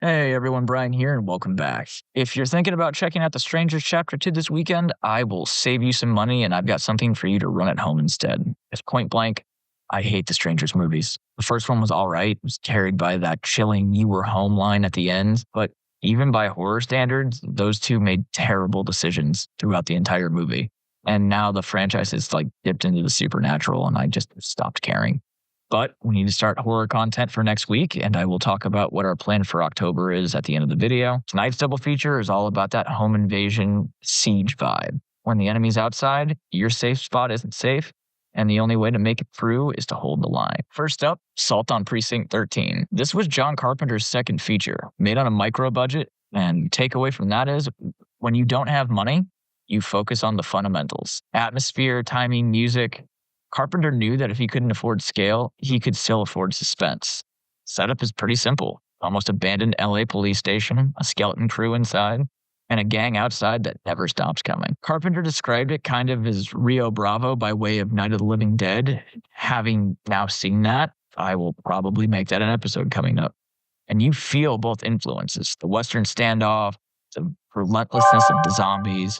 Hey everyone, Brian here, and welcome back. If you're thinking about checking out The Strangers Chapter 2 this weekend, I will save you some money and I've got something for you to run at home instead. It's point blank, I hate The Strangers movies. The first one was alright, it was carried by that chilling "you were home" line at the end, but even by horror standards, those two made terrible decisions throughout the entire movie. And now the franchise is like dipped into the supernatural and I just stopped caring. But we need to start horror content for next week, and I will talk about what our plan for October is at the end of the video. Tonight's double feature is all about that home invasion siege vibe. When the enemy's outside, your safe spot isn't safe, and the only way to make it through is to hold the line. First up, Assault on Precinct 13. This was John Carpenter's second feature, made on a micro budget, and takeaway from that is when you don't have money, you focus on the fundamentals. Atmosphere, timing, music. Carpenter knew that if he couldn't afford scale, he could still afford suspense. Setup is pretty simple. Almost abandoned LA police station, a skeleton crew inside, and a gang outside that never stops coming. Carpenter described it kind of as Rio Bravo by way of Night of the Living Dead. Having now seen that, I will probably make that an episode coming up. And you feel both influences, the Western standoff, the relentlessness of the zombies.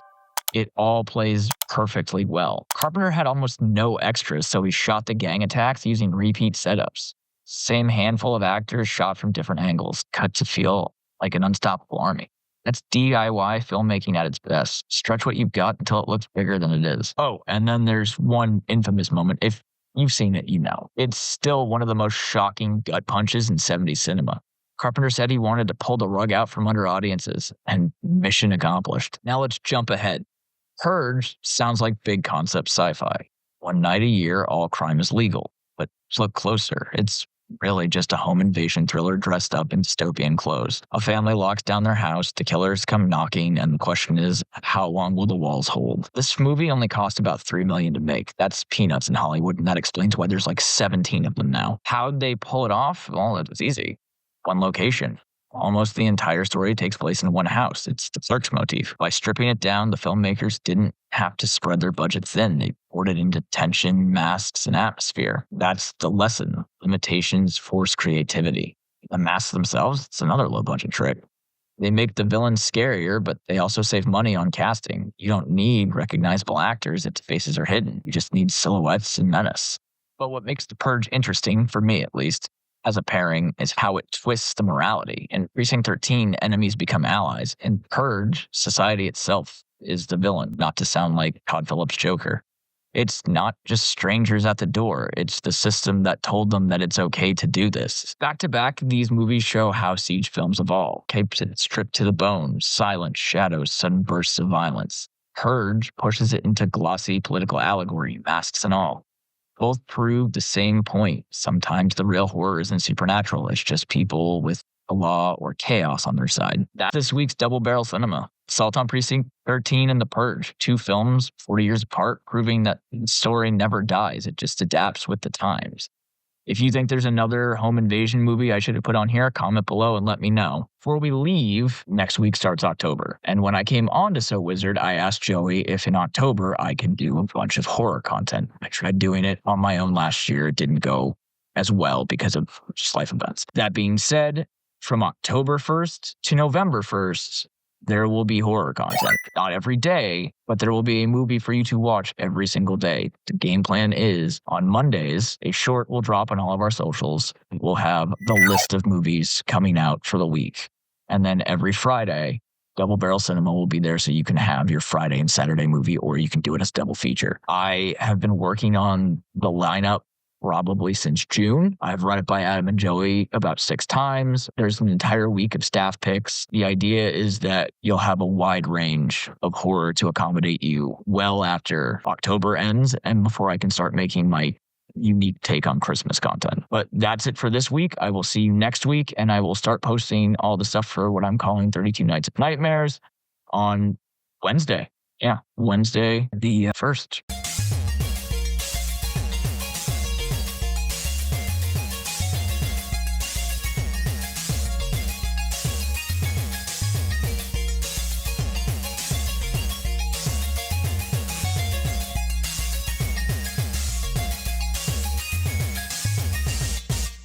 It all plays perfectly well. Carpenter had almost no extras, so he shot the gang attacks using repeat setups. Same handful of actors shot from different angles, cut to feel like an unstoppable army. That's DIY filmmaking at its best. Stretch what you've got until it looks bigger than it is. Oh, and then there's one infamous moment. If you've seen it, you know. It's still one of the most shocking gut punches in 70s cinema. Carpenter said he wanted to pull the rug out from under audiences, and mission accomplished. Now let's jump ahead. Purge sounds like big concept sci-fi. One night a year, all crime is legal. But look closer. It's really just a home invasion thriller dressed up in dystopian clothes. A family locks down their house, the killers come knocking, and the question is, how long will the walls hold? This movie only cost about $3 million to make. That's peanuts in Hollywood, and that explains why there's like 17 of them now. How'd they pull it off? Well, it was easy. One location. Almost the entire story takes place in one house. It's the Clerks motif. By stripping it down, the filmmakers didn't have to spread their budget thin. They poured it into tension, masks, and atmosphere. That's the lesson. Limitations force creativity. The masks themselves, it's another low-budget trick. They make the villains scarier, but they also save money on casting. You don't need recognizable actors if the faces are hidden. You just need silhouettes and menace. But what makes The Purge interesting, for me at least, as a pairing is how it twists the morality. In Precinct 13, enemies become allies. In Purge, society itself is the villain, not to sound like Todd Phillips' Joker. It's not just strangers at the door. It's the system that told them that it's okay to do this. Back to back, these movies show how siege films evolve. Capes it stripped to the bone, silence, shadows, sudden bursts of violence. Purge pushes it into glossy political allegory, masks and all. Both prove the same point. Sometimes the real horror isn't supernatural. It's just people with the law or chaos on their side. That's this week's Double Barrel Cinema. Assault on Precinct 13 and The Purge. Two films, 40 years apart, proving that the story never dies. It just adapts with the times. If you think there's another home invasion movie I should have put on here, comment below and let me know. Before we leave, next week starts October. And when I came on to So Wizard, I asked Joey if in October I can do a bunch of horror content. I tried doing it on my own last year. It didn't go as well because of just life events. That being said, from October 1st to November 1st, there will be horror content. Not every day, but there will be a movie for you to watch every single day. The game plan is on Mondays, a short will drop on all of our socials. We'll have the list of movies coming out for the week. And then every Friday, Double Barrel Cinema will be there so you can have your Friday and Saturday movie, or you can do it as double feature. I have been working on the lineup probably since June. I've run it by Adam and Joey about 6 times. There's an entire week of staff picks. The idea is that you'll have a wide range of horror to accommodate you well after October ends and before I can start making my unique take on Christmas content. But that's it for this week. I will see you next week, and I will start posting all the stuff for what I'm calling 32 Nights of Nightmares on Wednesday. Yeah, Wednesday the 1st.